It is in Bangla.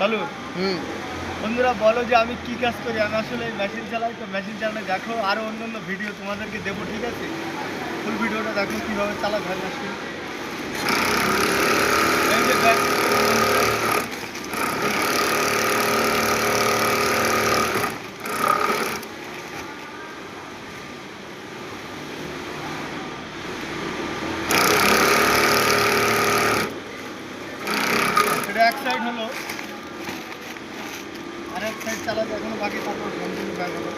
চালু। হুম। বন্ধুরা বলো যে আমি কি কাজ করি। আমি আসলে মেশিন চালাই, তো মেশিন চালানো দেখো, আরও অন্য ভিডিও তোমাদেরকে দেবো, ঠিক আছে? ফুল ভিডিওটা দেখো কীভাবে চালাতে হয় মেশিন। এই যে দেখ, এটা এক সাইড হলো, আর এক সাইড চালাতে এখনো বাকি, তারপর কন্টিনিউ ব্যাক হলো।